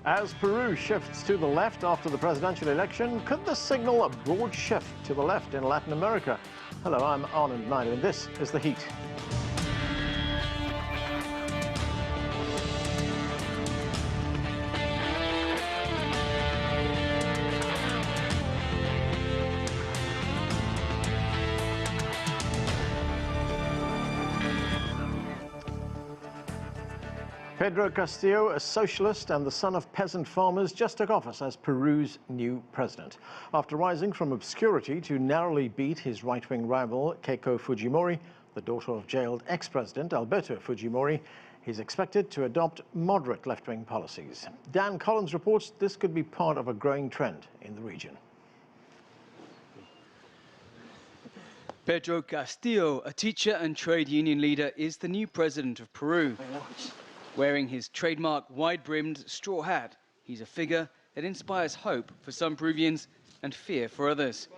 As Peru shifts to the left after the presidential election, could this signal a broad shift to the left in Latin America? Hello, I'm Anand Naidu, and this is The Heat. Pedro Castillo, a socialist and the son of peasant farmers, just took office as Peru's new president. After rising from obscurity to narrowly beat his right-wing rival, Keiko Fujimori, the daughter of jailed ex-president Alberto Fujimori, he's expected to adopt moderate left-wing policies. Dan Collins reports this could be part of a growing trend in the region. Pedro Castillo, a teacher and trade union leader, is the new president of Peru. Wearing his trademark wide-brimmed straw hat, he's a figure that inspires hope for some Peruvians and fear for others.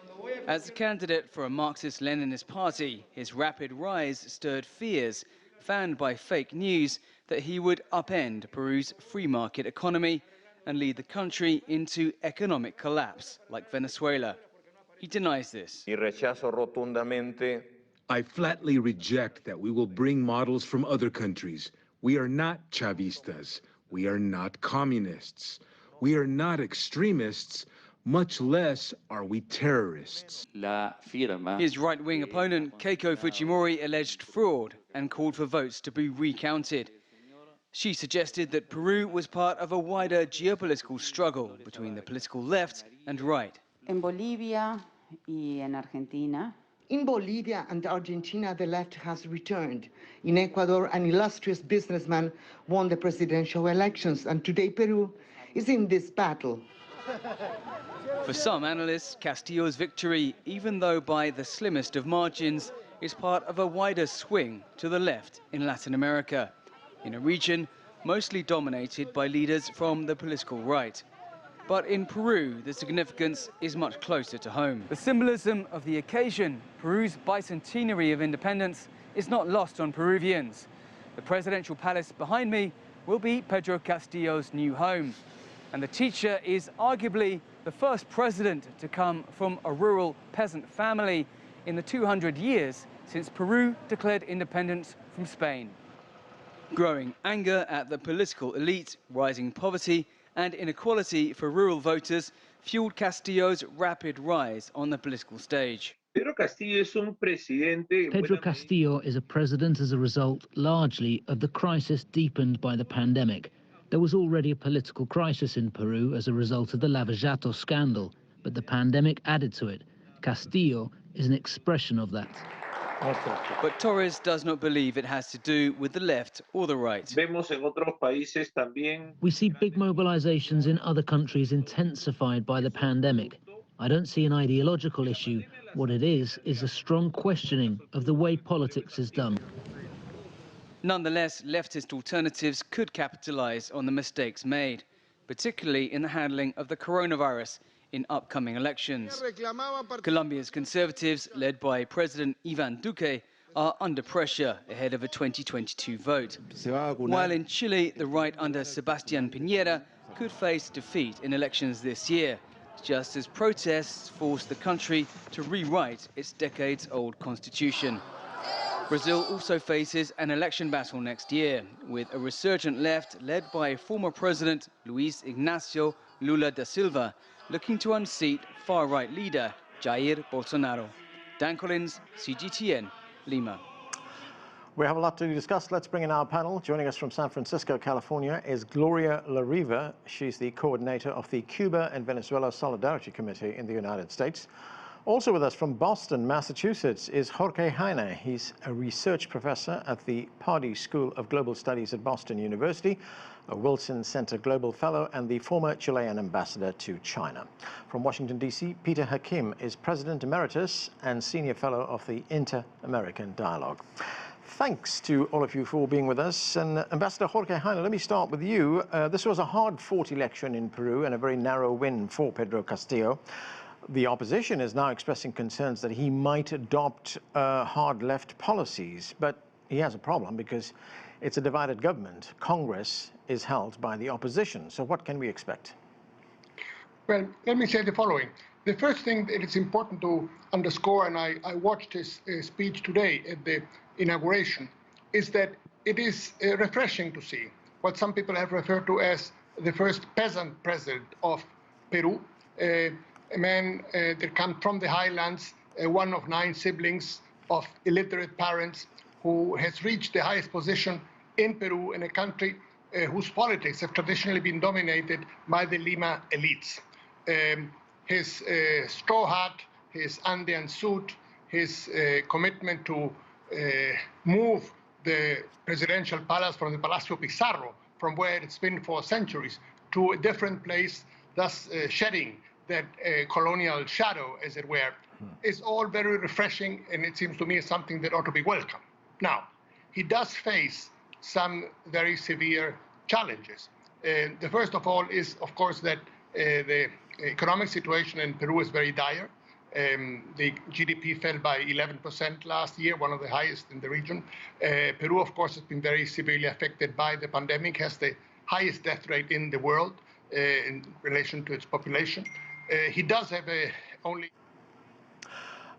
As a candidate for a Marxist-Leninist party, his rapid rise stirred fears, fanned by fake news, that he would upend Peru's free market economy and lead the country into economic collapse, like Venezuela. He denies this. I flatly reject that we will bring models from other countries. We are not Chavistas. We are not communists. We are not extremists, much less are we terrorists. His right-wing opponent, Keiko Fujimori, alleged fraud and called for votes to be recounted. She suggested that Peru was part of a wider geopolitical struggle between the political left and right. En Bolivia y en Argentina. In Bolivia and Argentina, the left has returned. In Ecuador, an illustrious businessman won the presidential elections, and today Peru is in this battle. For some analysts, Castillo's victory, even though by the slimmest of margins, is part of a wider swing to the left in Latin America, in a region mostly dominated by leaders from the political right. But in Peru, the significance is much closer to home. The symbolism of the occasion, Peru's bicentenary of independence, is not lost on Peruvians. The presidential palace behind me will be Pedro Castillo's new home. And the teacher is arguably the first president to come from a rural peasant family in the 200 years since Peru declared independence from Spain. Growing anger at the political elite, rising poverty, and inequality for rural voters fueled Castillo's rapid rise on the political stage. Pedro Castillo is a president as a result largely of the crisis deepened by the pandemic. There was already a political crisis in Peru as a result of the Lava Jato scandal, but the pandemic added to it. Castillo is an expression of that. But Torres does not believe it has to do with the left or the right. We see big mobilizations in other countries intensified by the pandemic. I don't see an ideological issue. What it is a strong questioning of the way politics is done. Nonetheless, leftist alternatives could capitalize on the mistakes made, particularly in the handling of the coronavirus in upcoming elections. Colombia's conservatives, led by President Iván Duque, are under pressure ahead of a 2022 vote. While in Chile, the right under Sebastián Piñera could face defeat in elections this year, just as protests forced the country to rewrite its decades-old constitution. Brazil also faces an election battle next year, with a resurgent left led by former President Luiz Inácio Lula da Silva, looking to unseat far-right leader Jair Bolsonaro. Dan Collins, CGTN, Lima. We have a lot to discuss. Let's bring in our panel. Joining us from San Francisco, California is Gloria La Riva. She's the coordinator of the Cuba and Venezuela Solidarity Committee in the United States. Also with us from Boston, Massachusetts is Jorge Heine. He's a research professor at the Pardee School of Global Studies at Boston University, a Wilson Center Global Fellow, and the former Chilean ambassador to China. From Washington, D.C., Peter Hakim is President Emeritus and Senior Fellow of the Inter-American Dialogue. Thanks to all of you for being with us. And Ambassador Jorge Heine, let me start with you. This was a hard-fought election in Peru and a very narrow win for Pedro Castillo. The opposition is now expressing concerns that he might adopt hard left policies, but he has a problem because it's a divided government. Congress is held by the opposition. So what can we expect? Well, let me say the following. The first thing that it's important to underscore, and I watched his speech today at the inauguration, is that it is refreshing to see what some people have referred to as the first peasant president of Peru, a man that comes from the highlands, one of 9 siblings of illiterate parents, who has reached the highest position in Peru, in a country whose politics have traditionally been dominated by the Lima elites. His straw hat, his Andean suit, his commitment to move the presidential palace from the Palacio Pizarro, from where it's been for centuries, to a different place, thus shedding that colonial shadow, as it were, is all very refreshing, and it seems to me something that ought to be welcome. Now, he does face some very severe challenges. The first of all is, of course, that the economic situation in Peru is very dire. The GDP fell by 11% last year, one of the highest in the region. Peru, of course, has been very severely affected by the pandemic, has the highest death rate in the world in relation to its population. He does have only...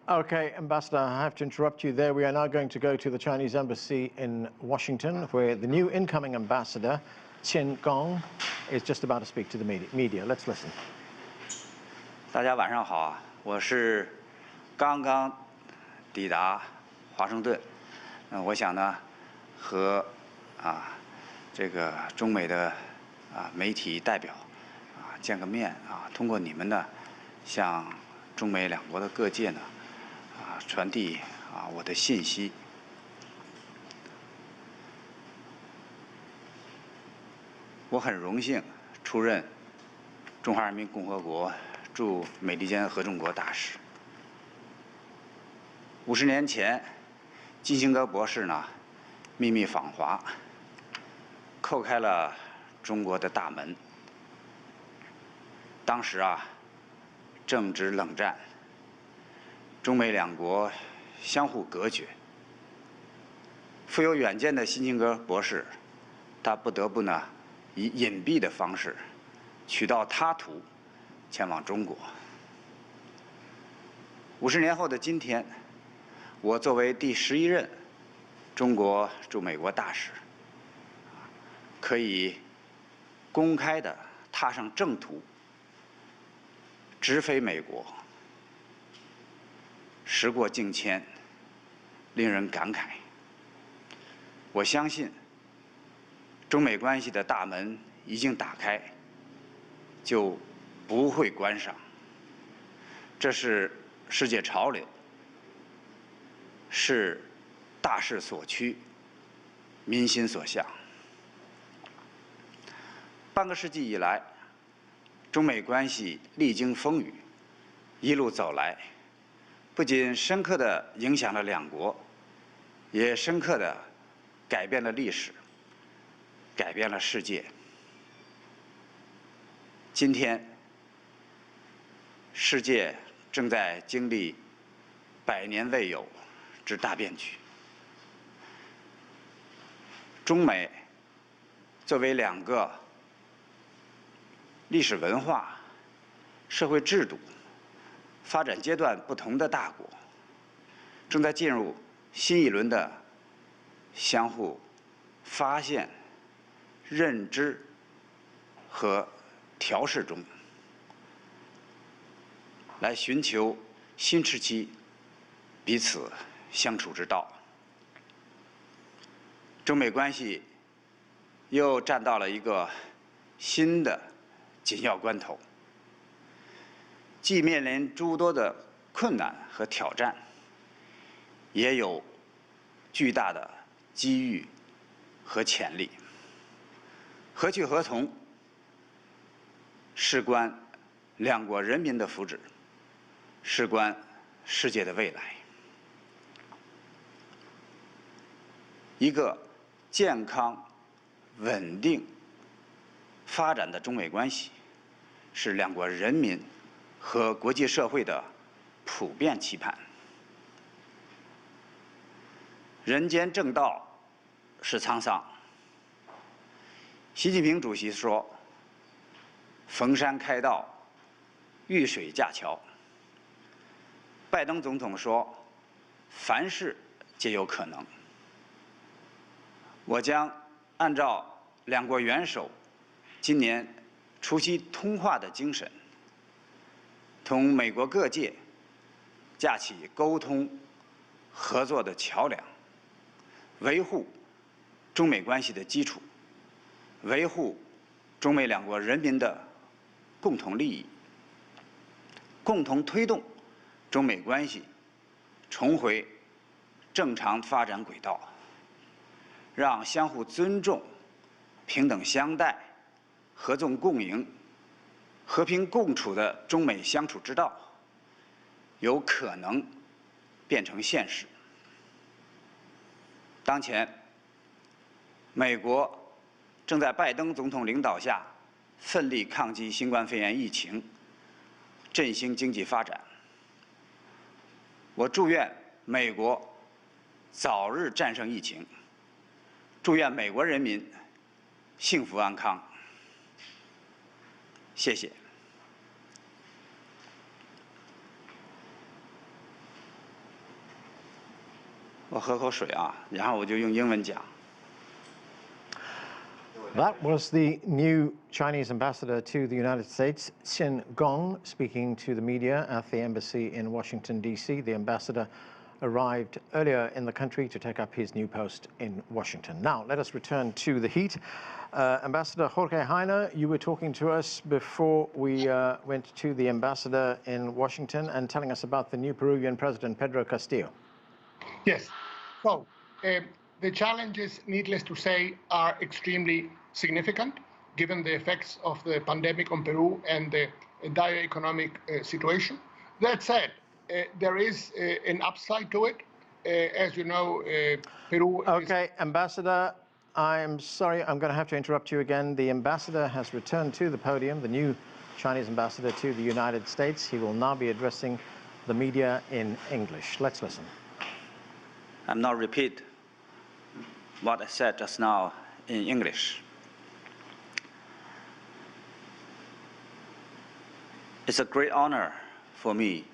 Okay, Ambassador, I have to interrupt you there. We are now going to go to the Chinese embassy in Washington, where the new incoming ambassador, Qin Gang, is just about to speak to the media. Let's listen. 大家晚上好啊，我是刚刚抵达华盛顿，我想呢和这个中美的媒体代表见个面通过你们呢向中美两国的各界呢传递我的信息。我很荣幸出任中华人民共和国驻美利坚合众国大使。50年前，基辛格博士呢秘密访华，叩开了中国的大门。当时正值冷战，中美两国相互隔绝。富有远见的基辛格博士，他不得不呢以隐蔽的方式取道他途，前往中国。50年后的今天，我作为第11任中国驻美国大使，可以公开地踏上正途，直飞美国。时过境迁，令人感慨。我相信，中美关系的大门已经打开，就不会关上。这是世界潮流，是大势所趋，民心所向。半个世纪以来，中美关系历经风雨，一路走来，不仅深刻地影响了两国，也深刻地改变了历史，改变了世界。今天，世界正在经历100年未有之大变局。中美作为两个历史文化、社会制度、发展阶段不同的大国，正在进入新一轮的相互发现、认知和调试中，来寻求新时期彼此相处之道。中美关系又站到了一个新的紧要关头，既面临诸多的困难和挑战，也有巨大的机遇和潜力。何去何从，事关两国人民的福祉，事关世界的未来。一个健康、稳定、发展的中美关系，是两国人民和国际社会的普遍期盼。人间正道是沧桑。习近平主席说：“逢山开道，遇水架桥。”拜登总统说：“凡事皆有可能。”我将按照两国元首今年除夕通话的精神，同美国各界架起沟通合作的桥梁，维护中美关系的基础，维护中美两国人民的共同利益，共同推动中美关系重回正常发展轨道，让相互尊重、平等相待、合纵共赢、和平共处的中美相处之道有可能变成现实。当前，美国正在拜登总统领导下奋力抗击新冠肺炎疫情，振兴经济发展。我祝愿美国早日战胜疫情，祝愿美国人民幸福安康。谢谢。我喝口水啊，然后我就用英文讲。That was the new Chinese ambassador to the United States, Qin Gang, speaking to the media at the embassy in Washington, D.C. The ambassador arrived earlier in the country to take up his new post in Washington. Now, let us return to the heat. Ambassador Jorge Heine, you were talking to us before we went to the ambassador in Washington and telling us about the new Peruvian president, Pedro Castillo. Yes. So the challenges, needless to say, are extremely significant given the effects of the pandemic on Peru and the dire economic situation. That said, there is an upside to it. As you know, Peru Okay, Ambassador, I'm sorry, I'm going to have to interrupt you again. The ambassador has returned to the podium, the new Chinese ambassador to the United States. He will now be addressing the media in English. Let's listen. I'm not repeat what I said just now in English. It's a great honor for me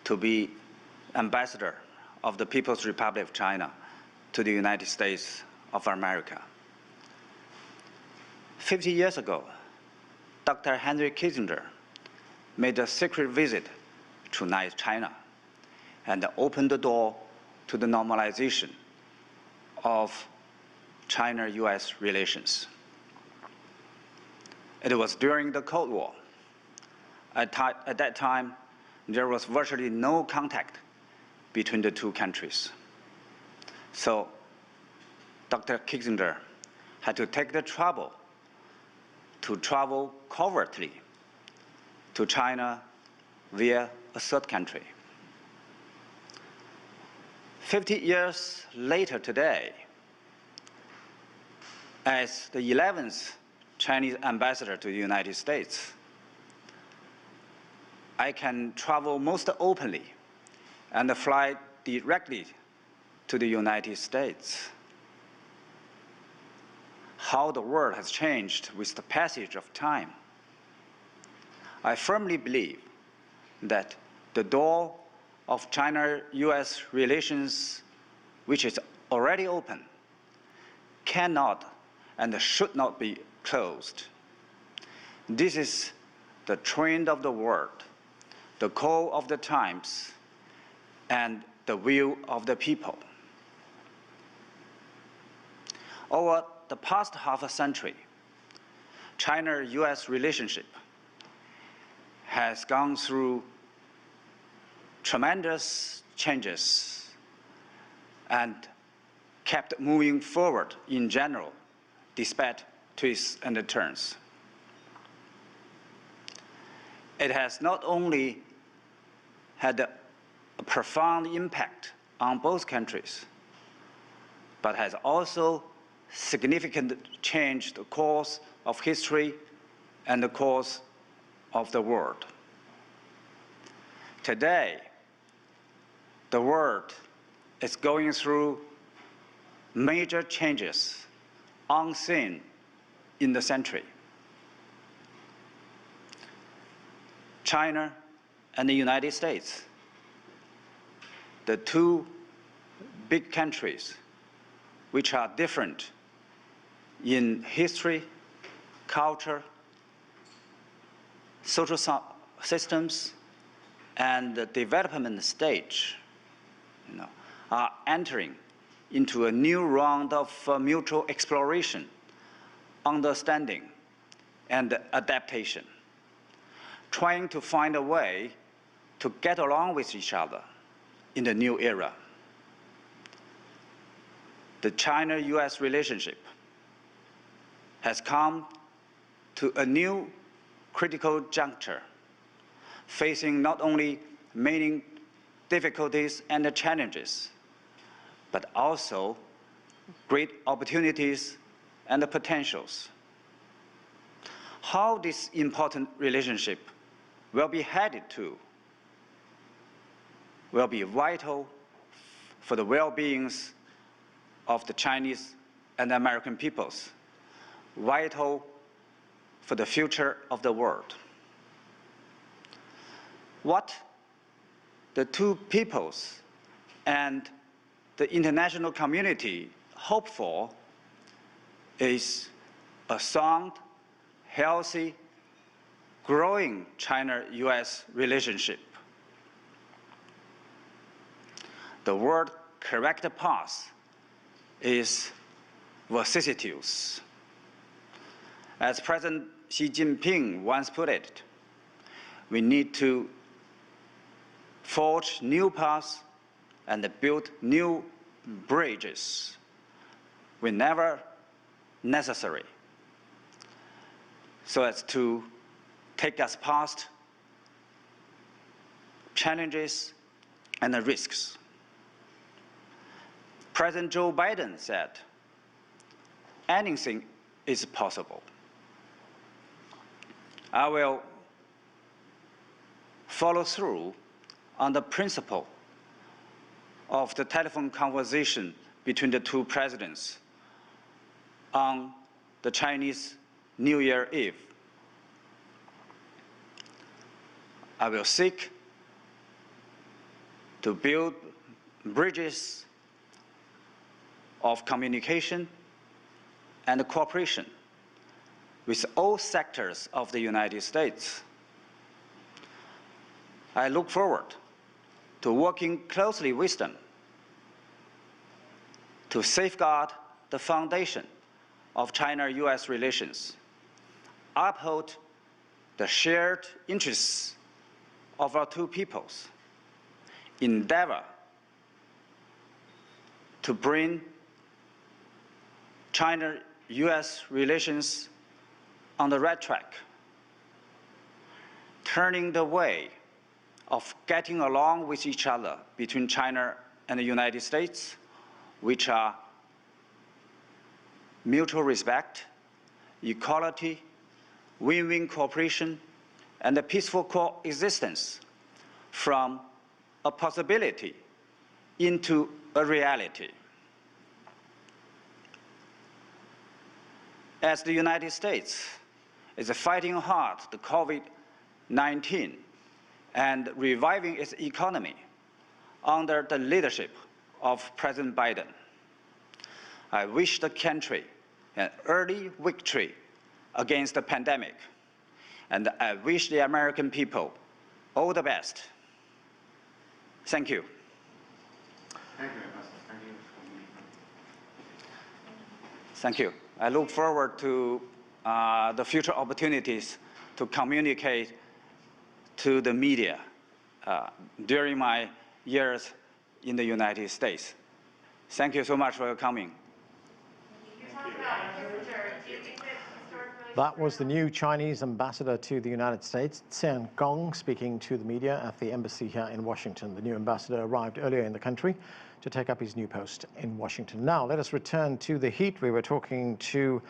to be ambassador of the People's Republic of China to the United States of America. 50 years ago, Dr. Henry Kissinger made a secret visit to China and opened the door to the normalization of China-U.S. relations. It was during the Cold War. At that time, there was virtually no contact between the two countries. So Dr. Kissinger had to take the trouble to travel covertly to China via a third country. 50 years later today, as the 11th Chinese ambassador to the United States, I can travel most openly and fly directly to the United States. How the world has changed with the passage of time. I firmly believe that the door of China-U.S. relations, which is already open, cannot and should not be closed. This is the trend of the world, the call of the times, and the will of the people. Over the past half a century, China-U.S. relationship has gone through tremendous changes and kept moving forward in general, despite twists and turns. It has not only had a profound impact on both countries, but has also significantly changed the course of history and the course of the world. Today, the world is going through major changes unseen in the century. China and the United States, the two big countries which are different in history, culture, social systems, and the development stage, are entering into a new round of mutual exploration, understanding, and adaptation, trying to find a way to get along with each other in the new era. The China-U.S. relationship has come to a new critical juncture, facing not only many difficulties and challenges, but also great opportunities and potentials. How this important relationship will be headed to will be vital for the well-being of the Chinese and American peoples, vital for the future of the world. What the two peoples and the international community hope for is a sound, healthy, growing China-U.S. relationship. The word correct path is vicissitudes. As President Xi Jinping once put it, we need to forge new paths and build new bridges whenever necessary, so as to take us past challenges and the risks. President Joe Biden said, anything is possible. I will follow through on the principle of the telephone conversation between the two presidents on the Chinese New Year Eve. I will seek to build bridges of communication and cooperation with all sectors of the United States. I look forward to working closely with them to safeguard the foundation of China-U.S. relations, uphold the shared interests of our two peoples, endeavor to bring China-U.S. relations on the right track, turning the way of getting along with each other between China and the United States, which are mutual respect, equality, win-win cooperation, and a peaceful coexistence, from a possibility into a reality. As the United States is fighting hard the COVID-19 and reviving its economy under the leadership of President Biden, I wish the country an early victory against the pandemic, and I wish the American people all the best. Thank you. Thank you, Ambassador. Thank you. I look forward to the future opportunities to communicate to the media during my years in the United States. Thank you so much for your coming. That was the new Chinese ambassador to the United States, Qin Gang, speaking to the media at the embassy here in Washington. The new ambassador arrived earlier in the country to take up his new post in Washington. Now, let us return to the heat. We were talking to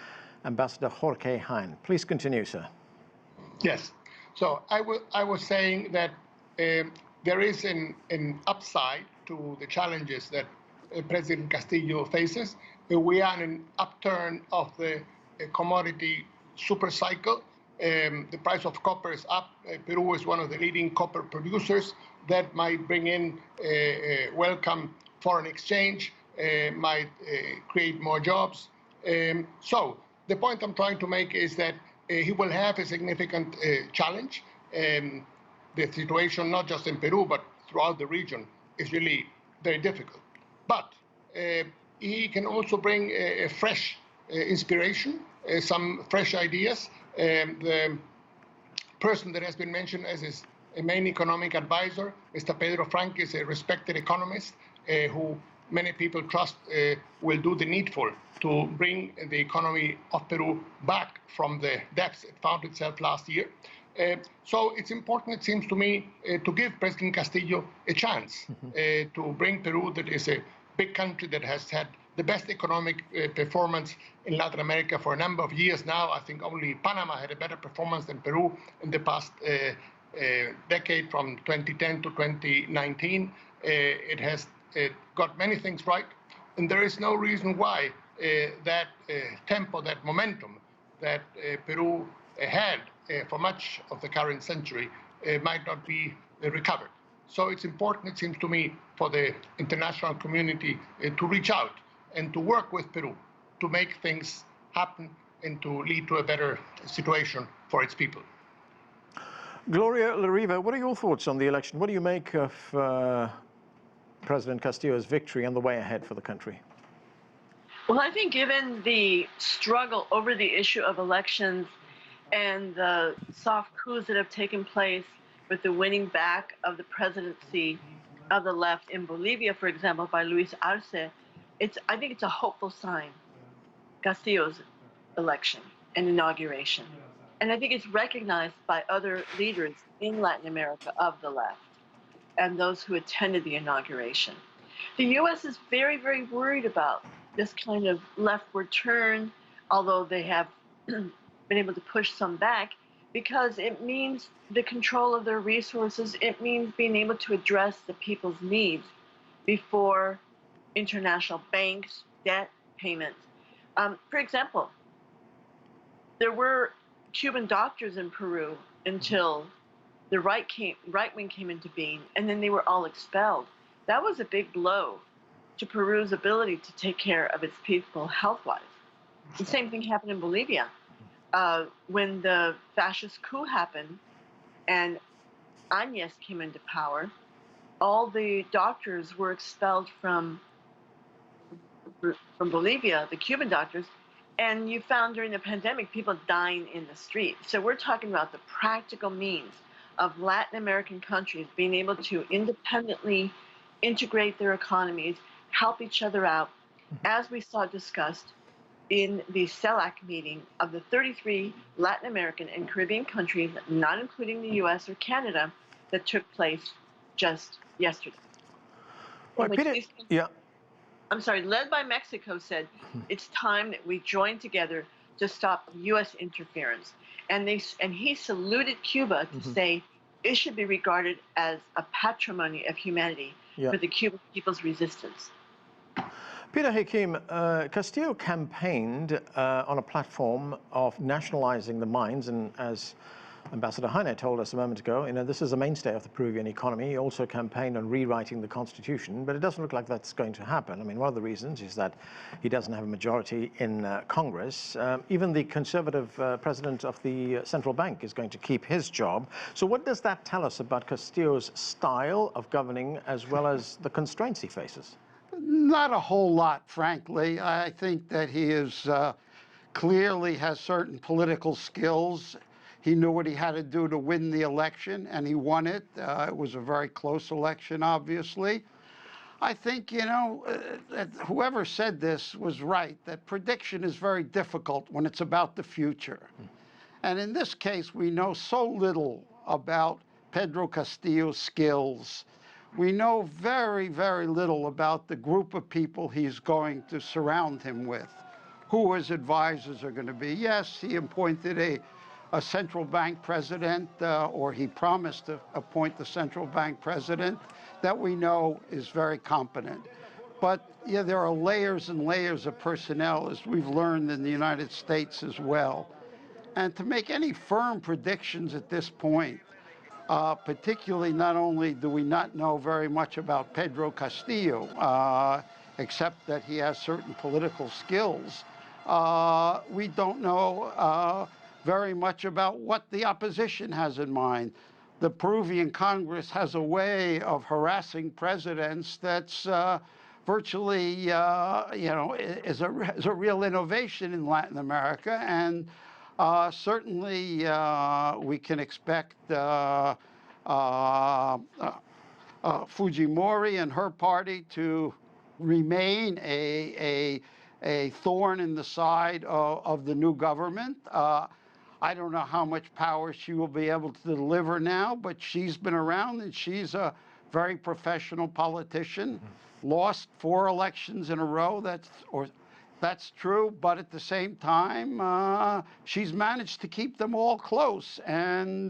Ambassador Jorge Heine. Please continue, sir. Yes. So I was saying that there is an upside to the challenges that President Castillo faces, we are in an upturn of the commodity super cycle. The price of copper is up. Peru is one of the leading copper producers. That might bring in welcome foreign exchange, might create more jobs. So the point I'm trying to make is that he will have a significant challenge. The situation, not just in Peru, but throughout the region, is really very difficult. But he can also bring a fresh inspiration, some fresh ideas. The person that has been mentioned as his main economic advisor, Mr. Pedro Frank, is a respected economist who many people trust will do the needful to bring the economy of Peru back from the depths it found itself last year. So it's important, it seems to me, to give President Castillo a chance to bring Peru, that is a big country that has had the best economic performance in Latin America for a number of years now. I think only Panama had a better performance than Peru in the past decade, from 2010 to 2019. It has got many things right, and there is no reason why that tempo, that momentum that Peru had for much of the current century might not be recovered. So it's important, it seems to me, for the international community to reach out and to work with Peru to make things happen and to lead to a better situation for its people. Gloria La Riva, what are your thoughts on the election? What do you make of President Castillo's victory and the way ahead for the country? Well, I think given the struggle over the issue of elections and the soft coups that have taken place with the winning back of the presidency of the left in Bolivia, for example, by Luis Arce, I think it's a hopeful sign, Castillo's election and inauguration. And I think it's recognized by other leaders in Latin America of the left and those who attended the inauguration. The U.S. is very, very worried about this kind of leftward turn, although they have been able to push some back, because it means the control of their resources. It means being able to address the people's needs before international banks, debt payments. For example, there were Cuban doctors in Peru until the right wing came into being, and then they were all expelled. That was a big blow to Peru's ability to take care of its people health-wise. The same thing happened in Bolivia. When the fascist coup happened and Áñez came into power, all the doctors were expelled from Bolivia, the Cuban doctors, and you found during the pandemic people dying in the street. So we're talking about the practical means of Latin American countries being able to independently integrate their economies, help each other out, as we saw discussed in the CELAC meeting of the 33 Latin American and Caribbean countries, not including the US or Canada, that took place just yesterday. Well, Peter, yeah. I'm sorry, led by Mexico, said it's time that we join together to stop US interference. And he saluted Cuba to say it should be regarded as a patrimony of humanity for the Cuban people's resistance. Peter Hakim, Castillo campaigned on a platform of nationalizing the mines, and as Ambassador Heine told us a moment ago, this is a mainstay of the Peruvian economy. He also campaigned on rewriting the constitution, but it doesn't look like that's going to happen. I mean, one of the reasons is that he doesn't have a majority in Congress. Even the conservative president of the central bank is going to keep his job. So what does that tell us about Castillo's style of governing as well as the constraints he faces? Not a whole lot, frankly. I think that he is clearly has certain political skills. He knew what he had to do to win the election, and he won it. It was a very close election, obviously. I think, whoever said this was right, that prediction is very difficult when it's about the future. And in this case, we know so little about Pedro Castillo's skills. We know very, very little about the group of people he's going to surround him with, who his advisors are going to be. Yes, he appointed a central bank president, or he promised to appoint the central bank president that we know is very competent. But yeah, there are layers and layers of personnel, as we've learned in the United States as well. And to make any firm predictions at this point, particularly not only do we not know very much about Pedro Castillo, except that he has certain political skills, we don't know very much about what the opposition has in mind. The Peruvian Congress has a way of harassing presidents that's virtually, is a real innovation in Latin America, and certainly we can expect Fujimori and her party to remain a thorn in the side of the new government. I don't know how much power she will be able to deliver now, but she's been around and she's a very professional politician. Lost 4 elections in a row, that's true, but at the same time, she's managed to keep them all close. And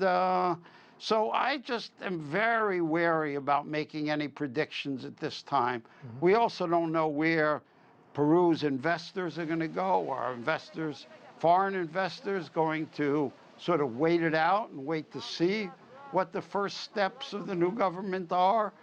so I just am very wary about making any predictions at this time. We also don't know where Peru's investors are going to go. Are investors, foreign investors, going to sort of wait it out and wait to see what the first steps of the new government are?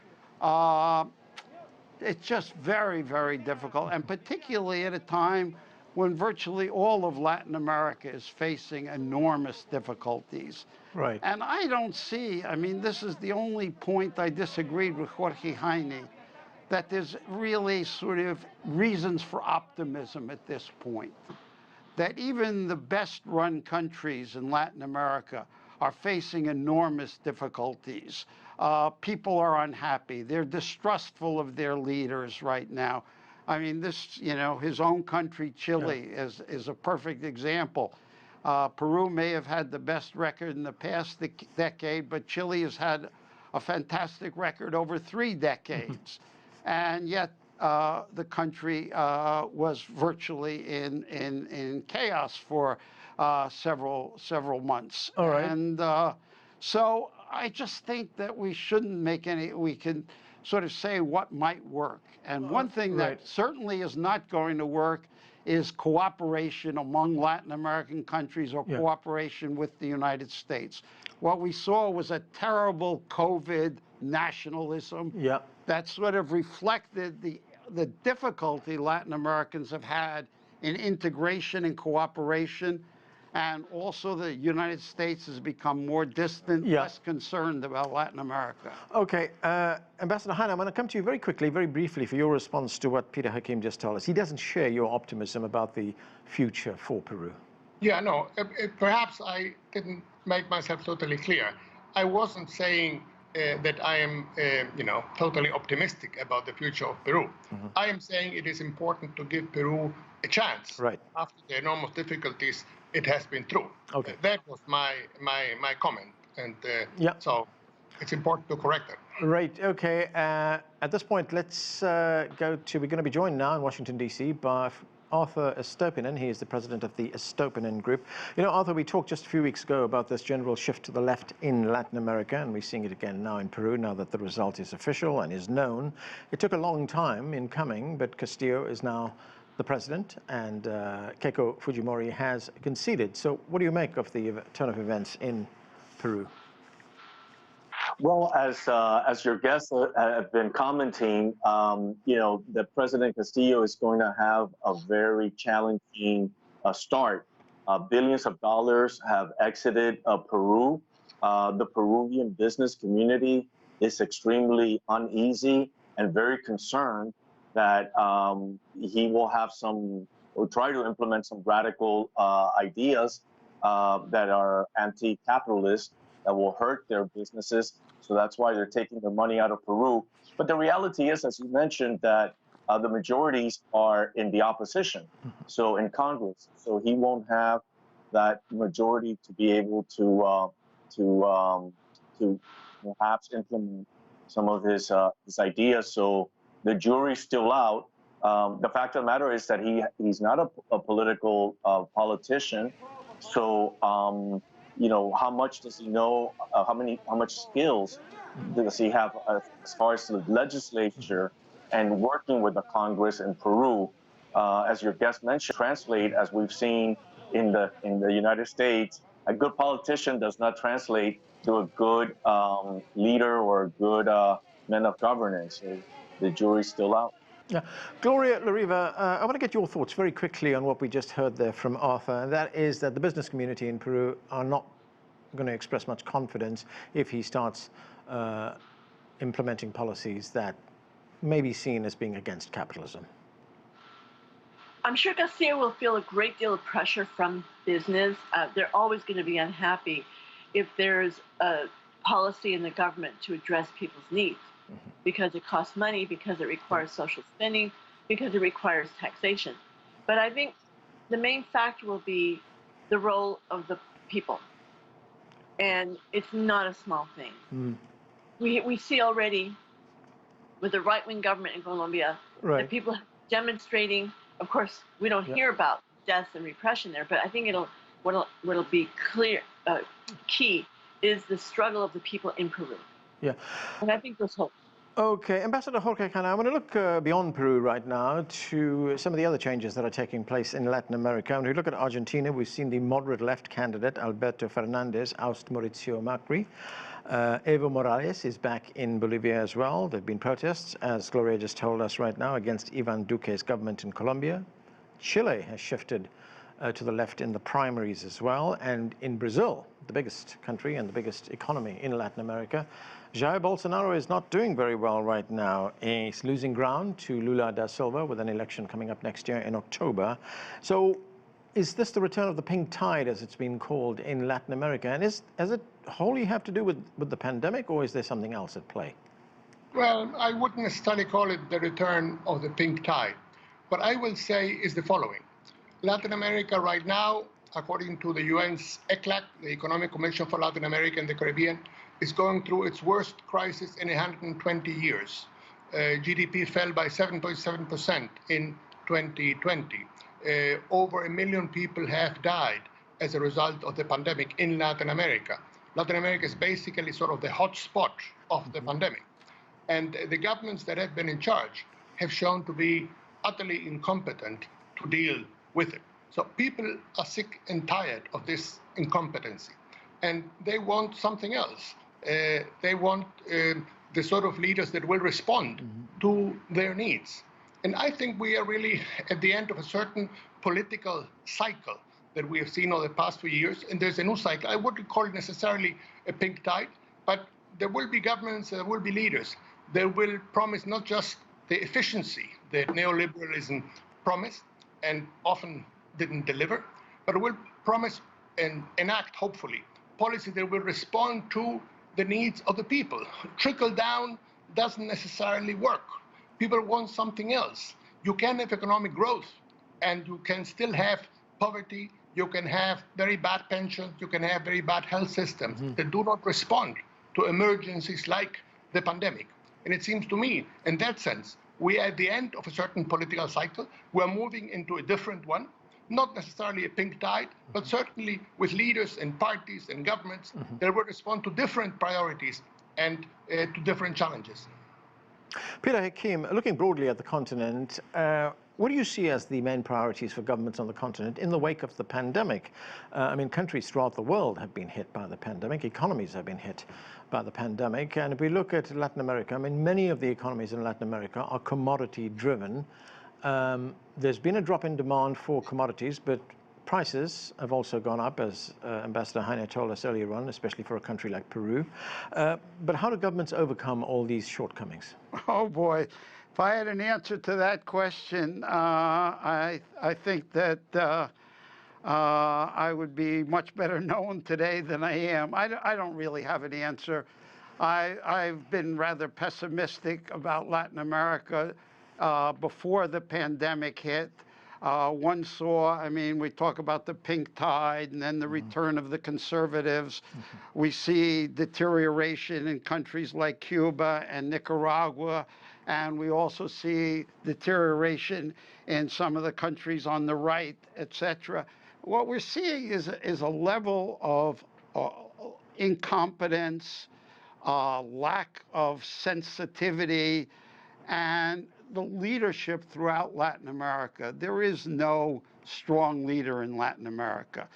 It's just very, very difficult, and particularly at a time when virtually all of Latin America is facing enormous difficulties. Right. And I don't see, I mean, this is the only point I disagreed with Jorge Heine, that there's really sort of reasons for optimism at this point. That even the best run countries in Latin America are facing enormous difficulties. People are unhappy. They're distrustful of their leaders right now. I mean, this, his own country, Chile, is a perfect example. Peru may have had the best record in the past decade, but Chile has had a fantastic record over 3 decades. And yet the country was virtually in chaos for several months. All right. And so I just think that we shouldn't make we can sort of say what might work. And one thing that certainly is not going to work is cooperation among Latin American countries or cooperation with the United States. What we saw was a terrible COVID nationalism that sort of reflected the difficulty Latin Americans have had in integration and cooperation. And also the United States has become more distant, less concerned about Latin America. Okay, Ambassador Heine, I'm going to come to you very quickly, very briefly, for your response to what Peter Hakim just told us. He doesn't share your optimism about the future for Peru. Yeah, no, perhaps I didn't make myself totally clear. I wasn't saying that I am, totally optimistic about the future of Peru. I am saying it is important to give Peru a chance after the enormous difficulties it has been through. Okay. That was my comment, and so it's important to correct it. Right, okay. At this point, let's we're going to be joined now in Washington, D.C. by Arthur Estopinan. He is the president of the Estopinan Group. Arthur, we talked just a few weeks ago about this general shift to the left in Latin America, and we're seeing it again now in Peru, now that the result is official and is known. It took a long time in coming, but Castillo is now the president, and Keiko Fujimori has conceded. So what do you make of the turn of events in Peru? Well, as your guests have been commenting, the President Castillo is going to have a very challenging start. Billions of dollars have exited Peru. The Peruvian business community is extremely uneasy and very concerned that he will have or try to implement some radical ideas that are anti-capitalist, that will hurt their businesses. So that's why they're taking their money out of Peru. But the reality is, as you mentioned, that the majorities are in the opposition, so in Congress. So he won't have that majority to be able to perhaps implement some of his ideas. So the jury's still out. The fact of the matter is that he's not a political politician. So how much does he know? How much skills does he have as far as the legislature and working with the Congress in Peru, as your guest mentioned, translate as we've seen in the United States. A good politician does not translate to a good leader or a good man of governance. So the jury's still out. Yeah. Gloria La Riva, I want to get your thoughts very quickly on what we just heard there from Arthur, and that is that the business community in Peru are not going to express much confidence if he starts implementing policies that may be seen as being against capitalism. I'm sure Castillo will feel a great deal of pressure from business. They're always going to be unhappy if there's a policy in the government to address people's needs, because it costs money, because it requires social spending, because it requires taxation. But I think the main factor will be the role of the people. And it's not a small thing. We see already with the right-wing government in Colombia that people demonstrating. Of course, we don't hear about deaths and repression there, but I think what'll be clear, key, is the struggle of the people in Peru. Yeah. And I think there's hope. Okay, Ambassador Jorge Heine, I want to look beyond Peru right now to some of the other changes that are taking place in Latin America. When we look at Argentina, we've seen the moderate left candidate, Alberto Fernandez, oust Mauricio Macri. Evo Morales is back in Bolivia as well. There have been protests, as Gloria just told us right now, against Ivan Duque's government in Colombia. Chile has shifted to the left in the primaries as well. And in Brazil, the biggest country and the biggest economy in Latin America, Jair Bolsonaro is not doing very well right now. He's losing ground to Lula da Silva with an election coming up next year in October. So is this the return of the pink tide, as it's been called in Latin America? And does it wholly have to do with the pandemic, or is there something else at play? Well, I wouldn't necessarily call it the return of the pink tide. What I will say is the following. Latin America right now, according to the UN's ECLAC, the Economic Commission for Latin America and the Caribbean, is going through its worst crisis in 120 years. GDP fell by 7.7% in 2020. Over 1 million people have died as a result of the pandemic in Latin America. Latin America is basically sort of the hot spot of the pandemic. And the governments that have been in charge have shown to be utterly incompetent to deal with it. So people are sick and tired of this incompetency, and they want something else. They want the sort of leaders that will respond to their needs. And I think we are really at the end of a certain political cycle that we have seen over the past few years, and there's a new cycle. I wouldn't call it necessarily a pink tide, but there will be governments, there will be leaders that will promise not just the efficiency that neoliberalism promised and often didn't deliver, but will promise and enact, hopefully, policy that will respond to the needs of the people. Trickle down doesn't necessarily work. People want something else. You can have economic growth, and you can still have poverty. You can have very bad pensions. You can have very bad health systems that do not respond to emergencies like the pandemic. And it seems to me, in that sense, we are at the end of a certain political cycle. We're moving into a different one, not necessarily a pink tide, but certainly with leaders and parties and governments that will respond to different priorities and to different challenges. Peter Hakim, looking broadly at the continent, what do you see as the main priorities for governments on the continent in the wake of the pandemic? I mean, countries throughout the world have been hit by the pandemic, economies have been hit by the pandemic, and if we look at Latin America, I mean, many of the economies in Latin America are commodity-driven. There's been a drop in demand for commodities, but prices have also gone up, as Ambassador Heine told us earlier on, especially for a country like Peru. But how do governments overcome all these shortcomings? Oh, boy. If I had an answer to that question, I think that I would be much better known today than I am. I don't really have an answer. I've been rather pessimistic about Latin America before the pandemic hit. One saw, I mean, we talk about the pink tide and then the return of the conservatives. We see deterioration in countries like Cuba and Nicaragua, and we also see deterioration in some of the countries on the right, etc. What we're seeing is a level of incompetence, lack of sensitivity, and the leadership throughout Latin America, there is no strong leader in Latin America.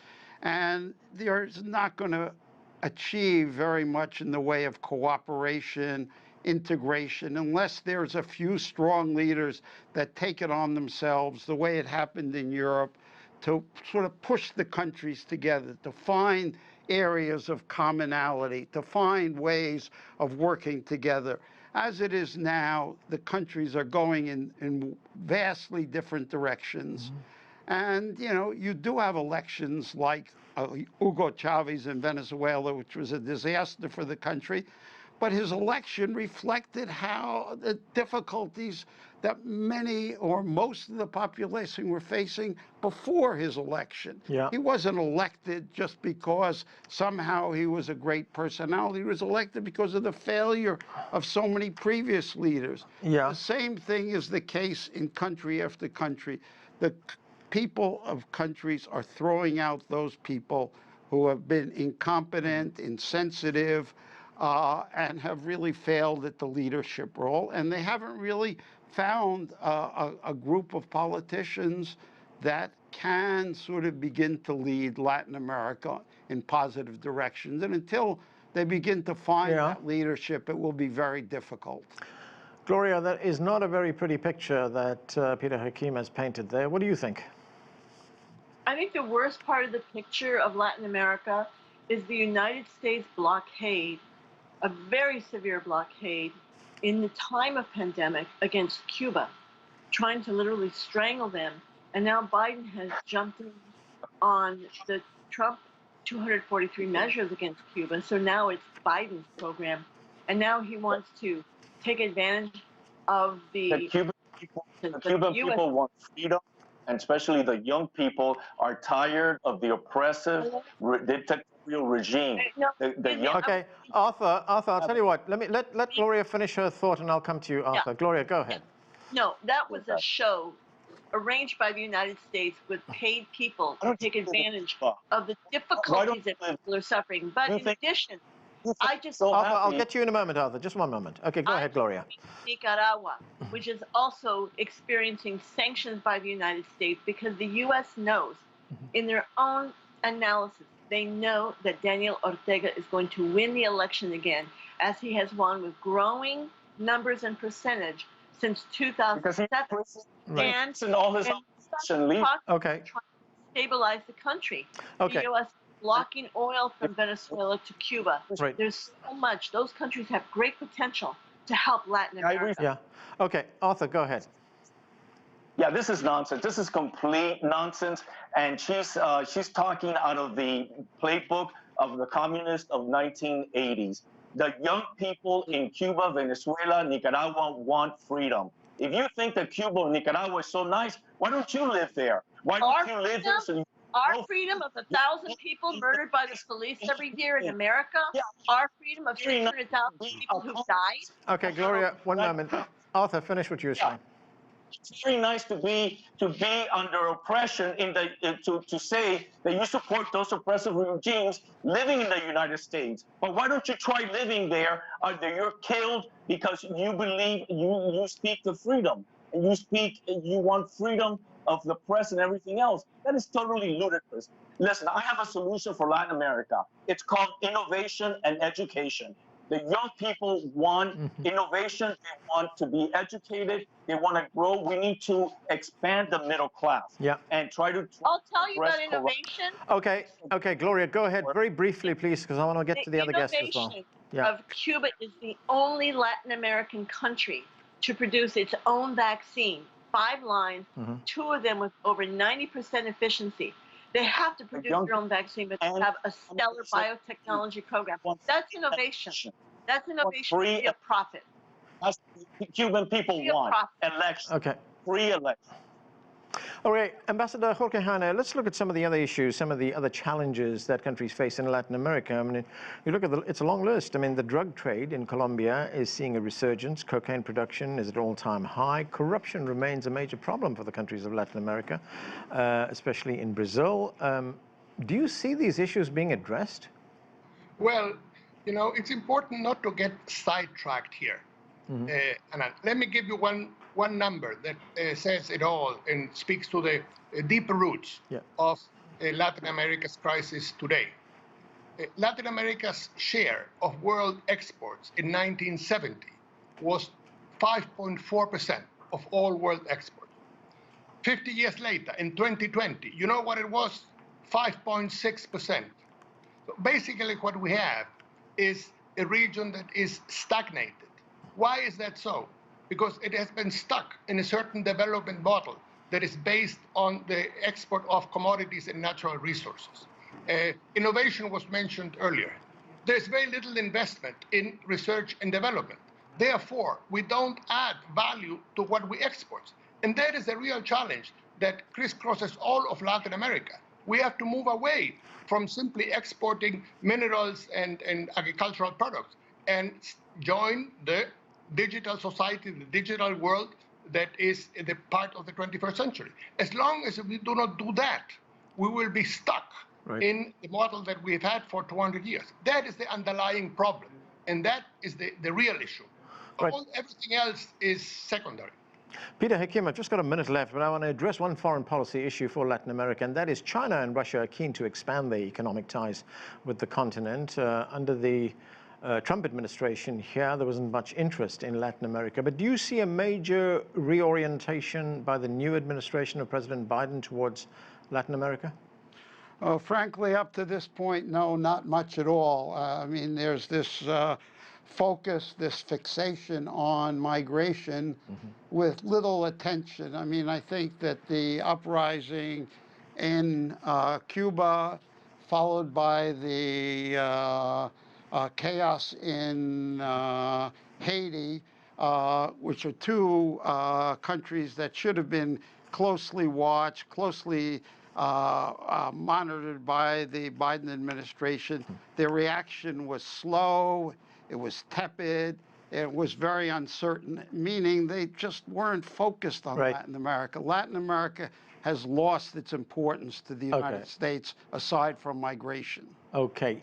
And there's not going to achieve very much in the way of cooperation, integration, unless there's a few strong leaders that take it on themselves, the way it happened in Europe, to sort of push the countries together, to find areas of commonality, to find ways of working together. As it is now, the countries are going in vastly different directions. And, you know, you do have elections like Hugo Chavez in Venezuela, which was a disaster for the country. But his election reflected how the difficulties that many or most of the population were facing before his election. Yeah. He wasn't elected just because somehow he was a great personality. He was elected because of the failure of so many previous leaders. Yeah. The same thing is the case in country after country. The people of countries are throwing out those people who have been incompetent, insensitive, and have really failed at the leadership role. And they haven't really found a group of politicians that can sort of begin to lead Latin America in positive directions. And until they begin to find that leadership, it will be very difficult. Gloria, that is not a very pretty picture that Peter Hakim has painted there. What do you think? I think the worst part of the picture of Latin America is the United States blockade, a very severe blockade in the time of pandemic against Cuba, trying to literally strangle them. And now Biden has jumped in on the Trump 243 measures against Cuba. So now it's Biden's program. And now he wants to take advantage of the Cuban people want freedom, and especially the young people are tired of the oppressive dictatorial regime. Okay, Arthur, I'll tell you what, let Gloria finish her thought and I'll come to you, Arthur. Gloria, go ahead. No, that was a show arranged by the United States with paid people to take advantage of the difficulties that people are suffering. But in addition, Arthur, I'll get you in a moment, Arthur. Just one moment. Okay, go ahead, Gloria. Nicaragua, which is also experiencing sanctions by the United States because the U.S. knows, in their own analysis, they know that Daniel Ortega is going to win the election again, as he has won with growing numbers and percentage since 2007. And all his okay. Stabilize the country. Okay. The U.S. blocking oil from Venezuela to Cuba. Right. There's so much. Those countries have great potential to help Latin America. Yeah. Okay, Arthur, go ahead. Yeah, this is nonsense. This is complete nonsense. And she's talking out of the playbook of the communists of 1980s. The young people in Cuba, Venezuela, Nicaragua want freedom. If you think that Cuba or Nicaragua is so nice, why don't you live there? Why don't you live there? So our freedom of 1,000 people murdered by the police every year in America, our freedom of 600,000 people who died. Okay, Gloria, one moment. Arthur, finish what you were saying. It's very nice to be under oppression to say that you support those oppressive regimes living in the United States. But why don't you try living there? Either you're killed because you believe you speak the freedom, and you want freedom of the press and everything else. That is totally ludicrous. Listen, I have a solution for Latin America. It's called innovation and education. The young people want innovation. They want to be educated. They want to grow. We need to expand the middle class and try to I'll tell you about innovation. Okay, Gloria, go ahead very briefly, please, because I want to get to the other guests as well. Of Cuba is the only Latin American country to produce its own vaccine. 5 lines, 2 of them with over 90% efficiency. They have to produce their own vaccine, but they have a stellar biotechnology program. That's innovation. That's innovation via profit. That's what Cuban people want. Election. Okay. Free election. All right, Ambassador Jorge Heine, let's look at some of the other issues, some of the other challenges that countries face in Latin America. I mean, you look at it's a long list. I mean, the drug trade in Colombia is seeing a resurgence. Cocaine production is at an all-time high. Corruption remains a major problem for the countries of Latin America, especially in Brazil. Do you see these issues being addressed? Well, you know, it's important not to get sidetracked here. And let me give you one one number that says it all and speaks to the deeper roots of Latin America's crisis today. Latin America's share of world exports in 1970 was 5.4% of all world exports. 50 years later, in 2020, you know what it was? 5.6%. So basically what we have is a region that is stagnated. Why is that so? Because it has been stuck in a certain development model that is based on the export of commodities and natural resources. Innovation was mentioned earlier. There's very little investment in research and development. Therefore, we don't add value to what we export. And that is a real challenge that crisscrosses all of Latin America. We have to move away from simply exporting minerals and agricultural products and join the digital society, the digital world that is the part of the 21st century. As long as we do not do that, we will be stuck in the model that we've had for 200 years. That is the underlying problem, and that is the real issue. Everything else is secondary. Peter, Hakim, I've just got a minute left, but I want to address one foreign policy issue for Latin America, and that is China and Russia are keen to expand their economic ties with the continent. Under the Trump administration here, there wasn't much interest in Latin America. But do you see a major reorientation by the new administration of President Biden towards Latin America? Frankly, up to this point, no, not much at all. I mean, there's this focus, this fixation on migration with little attention. I mean, I think that the uprising in Cuba, followed by the chaos in Haiti, which are two countries that should have been closely watched, closely monitored by the Biden administration. Their reaction was slow, it was tepid, it was very uncertain, meaning they just weren't focused on Latin America. Latin America has lost its importance to the United States aside from migration. Okay.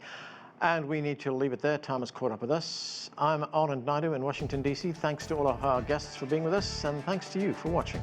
And we need to leave it there. Time has caught up with us. I'm Anand Naidu in Washington, D.C. Thanks to all of our guests for being with us, and thanks to you for watching.